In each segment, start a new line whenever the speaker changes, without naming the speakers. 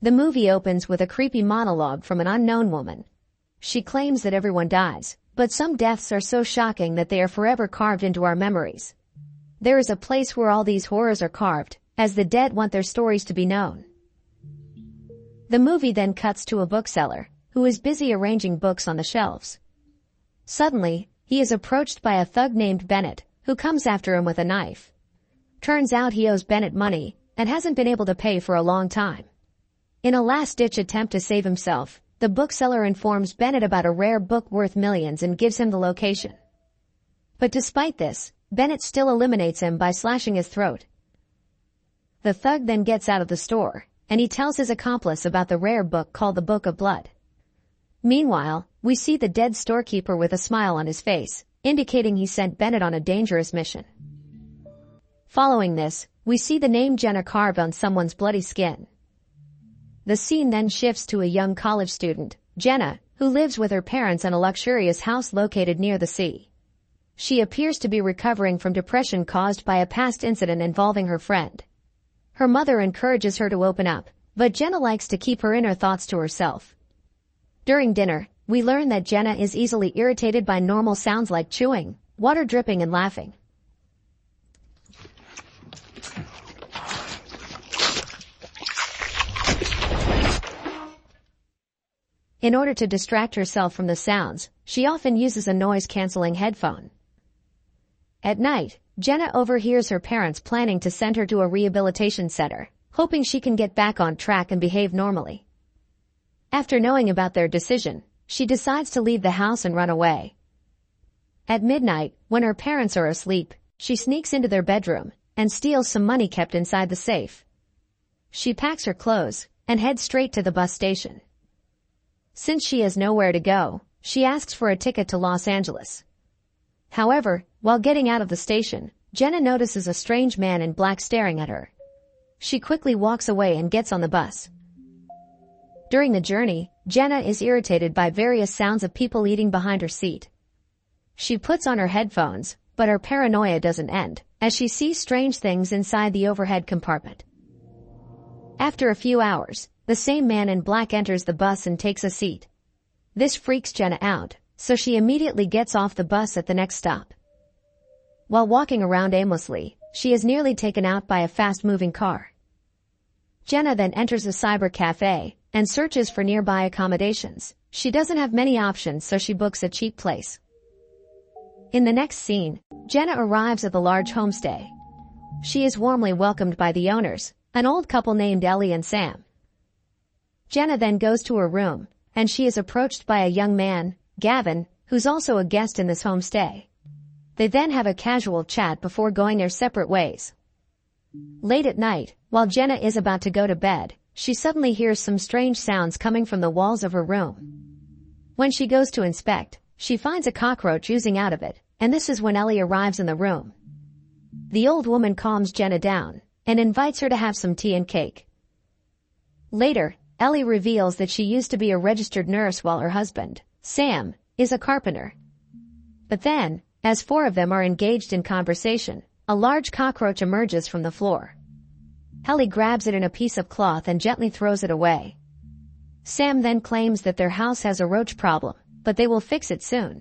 The movie opens with a creepy monologue from an unknown woman. She claims that everyone dies, but some deaths are so shocking that they are forever carved into our memories. There is a place where all these horrors are carved, as the dead want their stories to be known. The movie then cuts to a bookseller, who is busy arranging books on the shelves. Suddenly, he is approached by a thug named Bennett, who comes after him with a knife. Turns out he owes Bennett money, and hasn't been able to pay for a long time. In a last-ditch attempt to save himself, the bookseller informs Bennett about a rare book worth millions and gives him the location. But despite this, Bennett still eliminates him by slashing his throat. The thug then gets out of the store, and he tells his accomplice about the rare book called the Book of Blood. Meanwhile, we see the dead storekeeper with a smile on his face, indicating he sent Bennett on a dangerous mission. Following this, we see the name Jenna carved on someone's bloody skin. The scene then shifts to a young college student, Jenna, who lives with her parents in a luxurious house located near the sea. She appears to be recovering from depression caused by a past incident involving her friend. Her mother encourages her to open up, but Jenna likes to keep her inner thoughts to herself. During dinner, we learn that Jenna is easily irritated by normal sounds like chewing, water dripping, and laughing. In order to distract herself from the sounds, she often uses a noise-canceling headphone. At night, Jenna overhears her parents planning to send her to a rehabilitation center, hoping she can get back on track and behave normally. After knowing about their decision, she decides to leave the house and run away. At midnight, when her parents are asleep, she sneaks into their bedroom and steals some money kept inside the safe. She packs her clothes and heads straight to the bus station. Since she has nowhere to go, she asks for a ticket to Los Angeles. However, while getting out of the station, Jenna notices a strange man in black staring at her. She quickly walks away and gets on the bus. During the journey, Jenna is irritated by various sounds of people eating behind her seat. She puts on her headphones, but her paranoia doesn't end, as she sees strange things inside the overhead compartment. After a few hours, the same man in black enters the bus and takes a seat. This freaks Jenna out, so she immediately gets off the bus at the next stop. While walking around aimlessly, she is nearly taken out by a fast-moving car. Jenna then enters a cyber cafe and searches for nearby accommodations. She doesn't have many options, so she books a cheap place. In the next scene, Jenna arrives at the large homestay. She is warmly welcomed by the owners, an old couple named Ellie and Sam. Jenna then goes to her room, and she is approached by a young man, Gavin, who's also a guest in this homestay. They then have a casual chat before going their separate ways. Late at night, while Jenna is about to go to bed, she suddenly hears some strange sounds coming from the walls of her room. When she goes to inspect, she finds a cockroach oozing out of it, and this is when Ellie arrives in the room. The old woman calms Jenna down and invites her to have some tea and cake. Later, Ellie reveals that she used to be a registered nurse while her husband, Sam, is a carpenter. But then, as four of them are engaged in conversation, a large cockroach emerges from the floor. Ellie grabs it in a piece of cloth and gently throws it away. Sam then claims that their house has a roach problem, but they will fix it soon.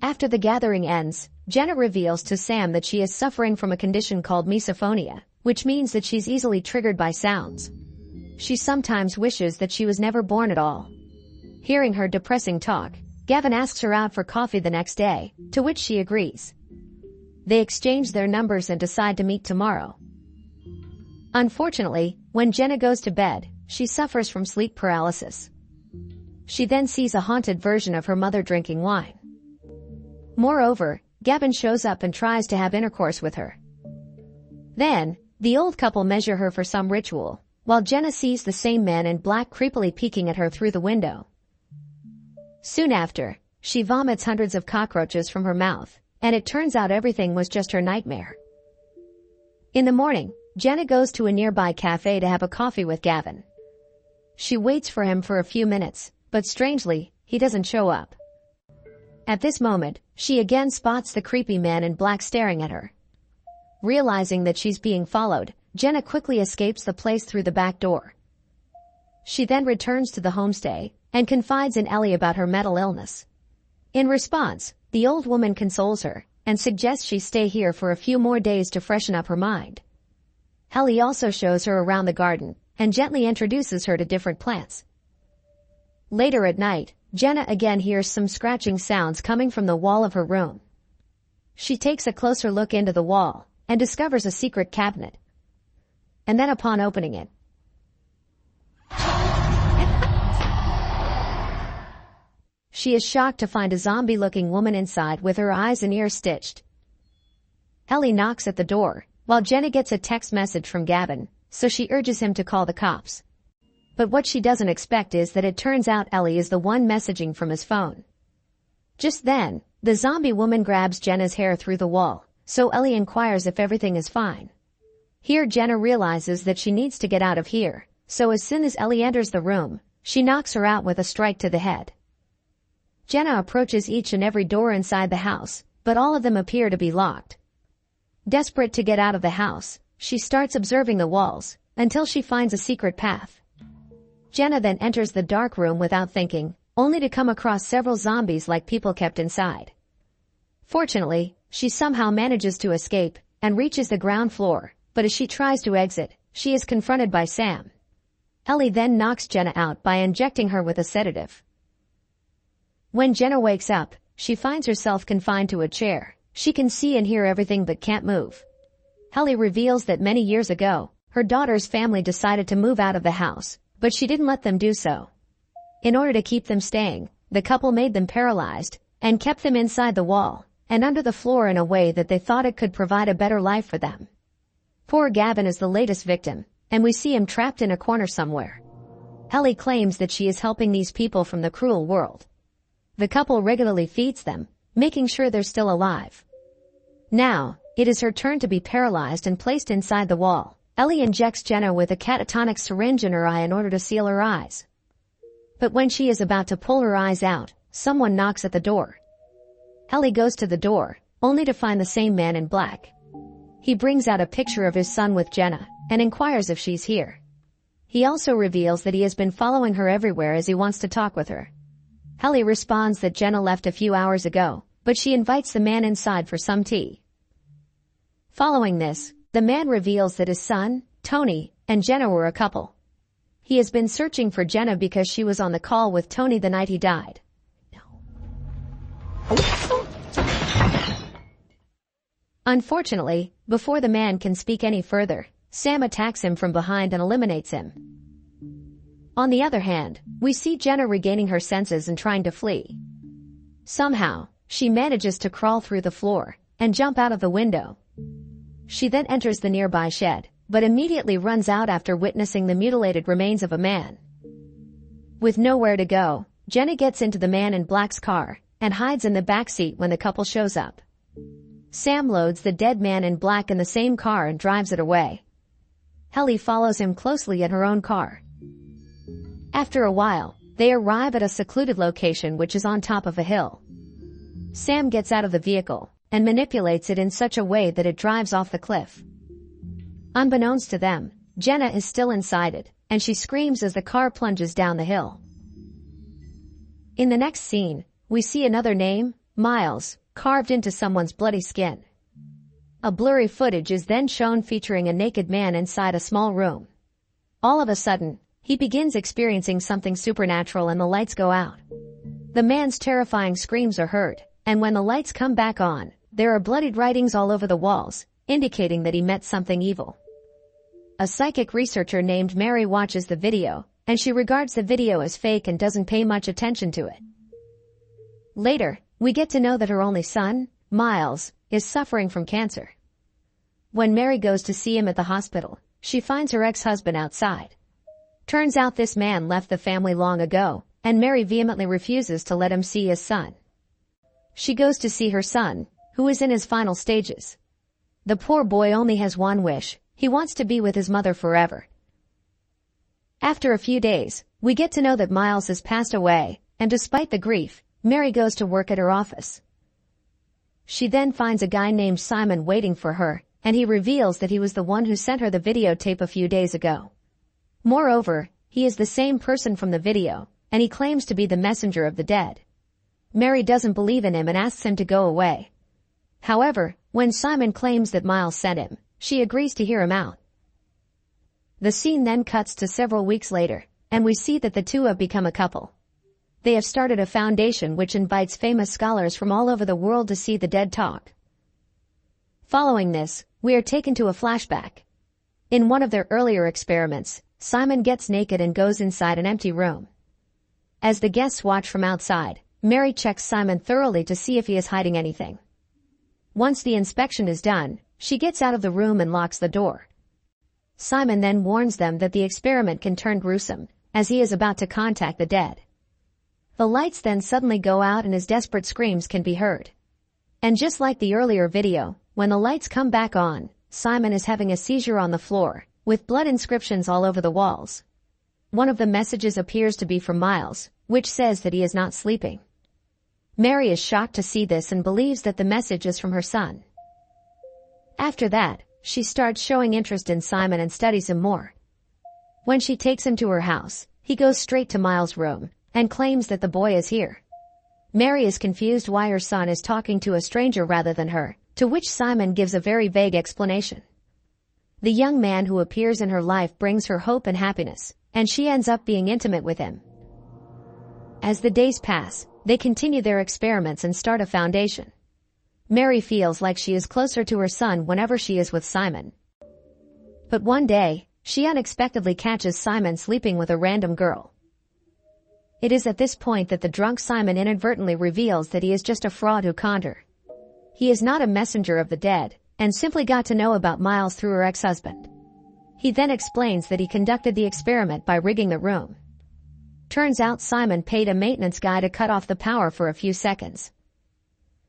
After the gathering ends, Jenna reveals to Sam that she is suffering from a condition called misophonia, which means that she's easily triggered by sounds. She sometimes wishes that she was never born at all. Hearing her depressing talk, Gavin asks her out for coffee the next day, to which she agrees. They exchange their numbers and decide to meet tomorrow. Unfortunately, when Jenna goes to bed, she suffers from sleep paralysis. She then sees a haunted version of her mother drinking wine. Moreover, Gavin shows up and tries to have intercourse with her. Then, the old couple measure her for some ritual, while Jenna sees the same man in black creepily peeking at her through the window. Soon after, she vomits hundreds of cockroaches from her mouth, and it turns out everything was just her nightmare. In the morning, Jenna goes to a nearby cafe to have a coffee with Gavin. She waits for him for a few minutes, but strangely, he doesn't show up. At this moment, she again spots the creepy man in black staring at her. Realizing that she's being followed, Jenna quickly escapes the place through the back door. She then returns to the homestay and confides in Ellie about her mental illness. In response, the old woman consoles her and suggests she stay here for a few more days to freshen up her mind. Ellie also shows her around the garden and gently introduces her to different plants. Later at night, Jenna again hears some scratching sounds coming from the wall of her room. She takes a closer look into the wall and discovers a secret cabinet. And then upon opening it, she is shocked to find a zombie-looking woman inside with her eyes and ears stitched. Ellie knocks at the door, while Jenna gets a text message from Gavin, so she urges him to call the cops. But what she doesn't expect is that it turns out Ellie is the one messaging from his phone. Just then, the zombie woman grabs Jenna's hair through the wall, so Ellie inquires if everything is fine. Here Jenna realizes that she needs to get out of here, so as soon as Ellie enters the room, she knocks her out with a strike to the head. Jenna approaches each and every door inside the house, but all of them appear to be locked. Desperate to get out of the house, she starts observing the walls, until she finds a secret path. Jenna then enters the dark room without thinking, only to come across several zombies like people kept inside. Fortunately, she somehow manages to escape and reaches the ground floor, but as she tries to exit, she is confronted by Sam. Ellie then knocks Jenna out by injecting her with a sedative. When Jenna wakes up, she finds herself confined to a chair. She can see and hear everything but can't move. Ellie reveals that many years ago, her daughter's family decided to move out of the house, but she didn't let them do so. In order to keep them staying, the couple made them paralyzed and kept them inside the wall and under the floor in a way that they thought it could provide a better life for them. Poor Gavin is the latest victim, and we see him trapped in a corner somewhere. Ellie claims that she is helping these people from the cruel world. The couple regularly feeds them, making sure they're still alive. Now, it is her turn to be paralyzed and placed inside the wall. Ellie injects Jenna with a catatonic syringe in her eye in order to seal her eyes. But when she is about to pull her eyes out, someone knocks at the door. Ellie goes to the door, only to find the same man in black. He brings out a picture of his son with Jenna and inquires if she's here. He also reveals that he has been following her everywhere as he wants to talk with her. Ellie responds that Jenna left a few hours ago, but she invites the man inside for some tea. Following this, the man reveals that his son, Tony, and Jenna were a couple. He has been searching for Jenna because she was on the call with Tony the night he died. Unfortunately, before the man can speak any further, Sam attacks him from behind and eliminates him. On the other hand, we see Jenna regaining her senses and trying to flee. Somehow, she manages to crawl through the floor and jump out of the window. She then enters the nearby shed, but immediately runs out after witnessing the mutilated remains of a man. With nowhere to go, Jenna gets into the man in black's car and hides in the back seat when the couple shows up. Sam loads the dead man in black in the same car and drives it away. Ellie follows him closely in her own car. After a while, they arrive at a secluded location which is on top of a hill. Sam gets out of the vehicle and manipulates it in such a way that it drives off the cliff. Unbeknownst to them, Jenna is still inside it, and she screams as the car plunges down the hill. In the next scene, we see another name, Miles, carved into someone's bloody skin. A blurry footage is then shown featuring a naked man inside a small room. All of a sudden, he begins experiencing something supernatural and the lights go out. The man's terrifying screams are heard, and when the lights come back on, there are bloodied writings all over the walls, indicating that he met something evil. A psychic researcher named Mary watches the video, and she regards the video as fake and doesn't pay much attention to it. Later, we get to know that her only son, Miles, is suffering from cancer. When Mary goes to see him at the hospital, she finds her ex-husband outside. Turns out this man left the family long ago, and Mary vehemently refuses to let him see his son. She goes to see her son, who is in his final stages. The poor boy only has one wish: he wants to be with his mother forever. After a few days, we get to know that Miles has passed away, and despite the grief, Mary goes to work at her office. She then finds a guy named Simon waiting for her, and he reveals that he was the one who sent her the videotape a few days ago. Moreover, He is the same person from the video, and he claims to be the messenger of the dead. Mary doesn't believe in him and asks him to go away. However, when Simon claims that Miles sent him, she agrees to hear him out. The scene then cuts to several weeks later, and we see that the two have become a couple. They have started a foundation which invites famous scholars from all over the world to see the dead talk. Following this, we are taken to a flashback. In one of their earlier experiments, Simon gets naked and goes inside an empty room. As the guests watch from outside, Mary checks Simon thoroughly to see if he is hiding anything. Once the inspection is done, she gets out of the room and locks the door. Simon then warns them that the experiment can turn gruesome, as he is about to contact the dead. The lights then suddenly go out and his desperate screams can be heard. And just like the earlier video, when the lights come back on, Simon is having a seizure on the floor, with blood inscriptions all over the walls. One of the messages appears to be from Miles, which says that he is not sleeping. Mary is shocked to see this and believes that the message is from her son. After that, she starts showing interest in Simon and studies him more. When she takes him to her house, he goes straight to Miles' room and claims that the boy is here. Mary is confused why her son is talking to a stranger rather than her, to which Simon gives a very vague explanation. The young man who appears in her life brings her hope and happiness, and she ends up being intimate with him. As the days pass, they continue their experiments and start a foundation. Mary feels like she is closer to her son whenever she is with Simon. But one day, she unexpectedly catches Simon sleeping with a random girl. It is at this point that the drunk Simon inadvertently reveals that he is just a fraud who conned her. He is not a messenger of the dead, and simply got to know about Miles through her ex-husband. He then explains that he conducted the experiment by rigging the room. Turns out Simon paid a maintenance guy to cut off the power for a few seconds.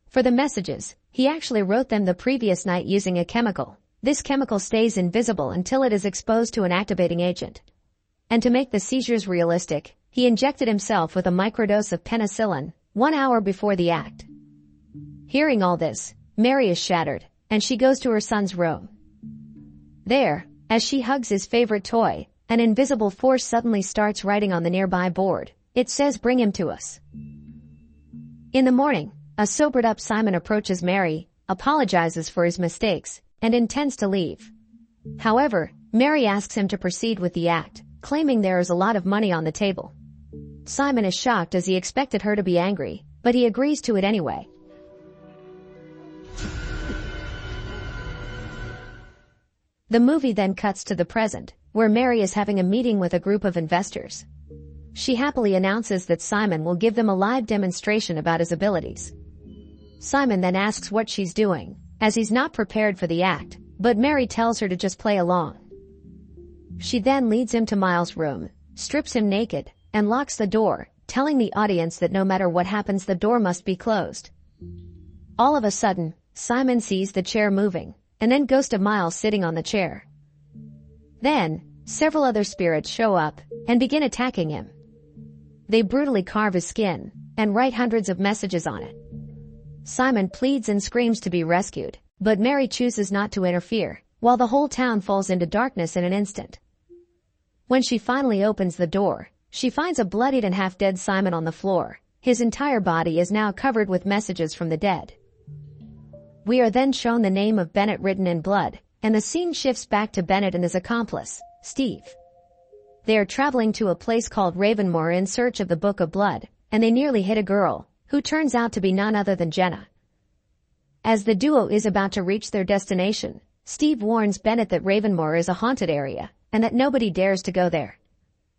For the messages, he actually wrote them the previous night using a chemical. This chemical stays invisible until it is exposed to an activating agent. And to make the seizures realistic, he injected himself with a microdose of penicillin 1 hour before the act. Hearing all this, Mary is shattered, and she goes to her son's room. There, as she hugs his favorite toy, an invisible force suddenly starts writing on the nearby board. It says, "Bring him to us." In the morning, a sobered-up Simon approaches Mary, apologizes for his mistakes, and intends to leave. However, Mary asks him to proceed with the act, claiming there is a lot of money on the table. Simon is shocked as he expected her to be angry, but he agrees to it anyway. The movie then cuts to the present, where Mary is having a meeting with a group of investors. She happily announces that Simon will give them a live demonstration about his abilities. Simon then asks what she's doing, as he's not prepared for the act, but Mary tells her to just play along. She then leads him to Miles' room, strips him naked, and locks the door, telling the audience that no matter what happens the door must be closed. All of a sudden, Simon sees the chair moving, and then goes to Miles sitting on the chair. Then, several other spirits show up and begin attacking him. They brutally carve his skin and write hundreds of messages on it. Simon pleads and screams to be rescued, but Mary chooses not to interfere, while the whole town falls into darkness in an instant. When she finally opens the door, she finds a bloodied and half-dead Simon on the floor. His entire body is now covered with messages from the dead. We are then shown the name of Bennett written in blood, and the scene shifts back to Bennett and his accomplice, Steve. They are traveling to a place called Ravenmoor in search of the Book of Blood, and they nearly hit a girl, who turns out to be none other than Jenna. As the duo is about to reach their destination, Steve warns Bennett that Ravenmoor is a haunted area, and that nobody dares to go there.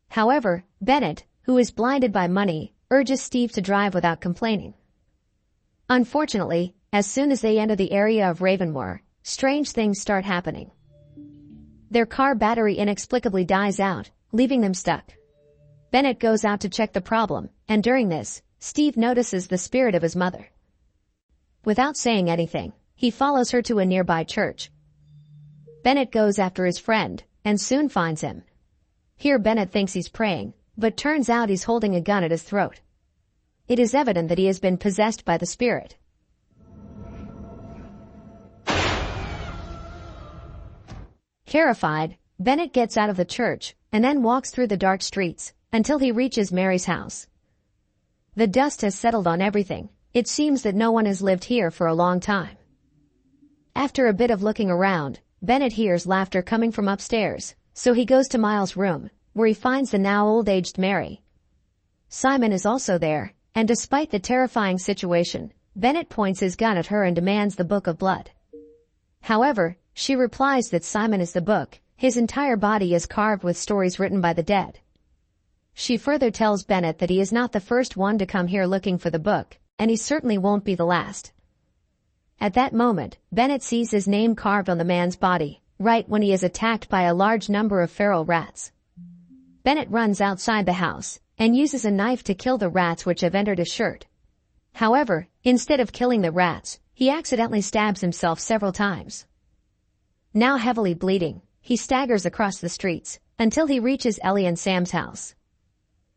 However, Bennett, who is blinded by money, urges Steve to drive without complaining. Unfortunately, as soon as they enter the area of Ravenmoor, strange things start happening. Their car battery inexplicably dies out, leaving them stuck. Bennett goes out to check the problem, and during this, Steve notices the spirit of his mother. Without saying anything, he follows her to a nearby church. Bennett goes after his friend, and soon finds him. Here Bennett thinks he's praying, but turns out he's holding a gun at his throat. It is evident that he has been possessed by the spirit. Terrified, Bennett gets out of the church and then walks through the dark streets until he reaches Mary's house. The dust has settled on everything. It seems that no one has lived here for a long time. After a bit of looking around, Bennett hears laughter coming from upstairs, so he goes to Miles' room, where he finds the now old-aged Mary. Simon is also there, and despite the terrifying situation, Bennett points his gun at her and demands the Book of Blood. However, she replies that Simon is the book. His entire body is carved with stories written by the dead. She further tells Bennett that he is not the first one to come here looking for the book, and he certainly won't be the last. At that moment, Bennett sees his name carved on the man's body, right when he is attacked by a large number of feral rats. Bennett runs outside the house and uses a knife to kill the rats which have entered his shirt. However, instead of killing the rats, he accidentally stabs himself several times. Now heavily bleeding, he staggers across the streets until he reaches Ellie and Sam's house.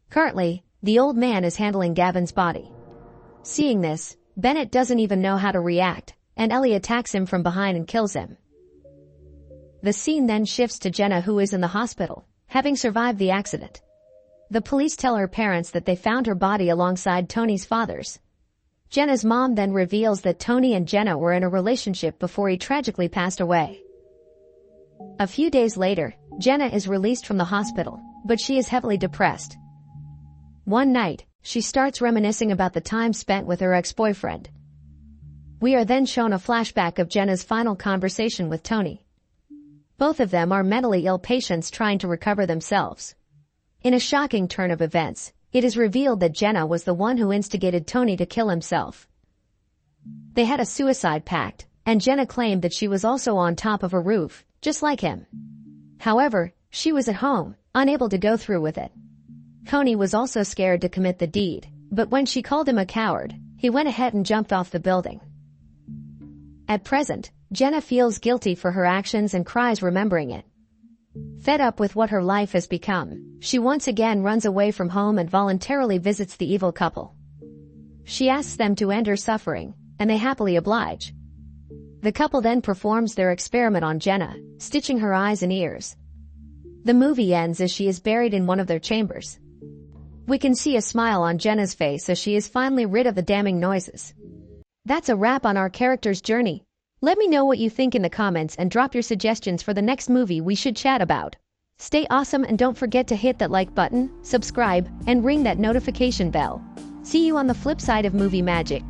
Currently, the old man is handling Gavin's body. Seeing this, Bennett doesn't even know how to react, and Ellie attacks him from behind and kills him. The scene then shifts to Jenna, who is in the hospital, having survived the accident. The police tell her parents that they found her body alongside Tony's father's. Jenna's mom then reveals that Tony and Jenna were in a relationship before he tragically passed away. A few days later, Jenna is released from the hospital, but she is heavily depressed. One night, she starts reminiscing about the time spent with her ex-boyfriend. We are then shown a flashback of Jenna's final conversation with Tony. Both of them are mentally ill patients trying to recover themselves. In a shocking turn of events, it is revealed that Jenna was the one who instigated Tony to kill himself. They had a suicide pact, and Jenna claimed that she was also on top of a roof, just like him. However, she was at home, unable to go through with it. Tony was also scared to commit the deed, but when she called him a coward, he went ahead and jumped off the building. At present, Jenna feels guilty for her actions and cries remembering it. Fed up with what her life has become, she once again runs away from home and voluntarily visits the evil couple. She asks them to end her suffering, and they happily oblige. The couple then performs their experiment on Jenna, stitching her eyes and ears. The movie ends as she is buried in one of their chambers. We can see a smile on Jenna's face as she is finally rid of the damning noises. That's a wrap on our character's journey. Let me know what you think in the comments and drop your suggestions for the next movie we should chat about. Stay awesome and don't forget to hit that like button, subscribe, and ring that notification bell. See you on the flip side of movie magic.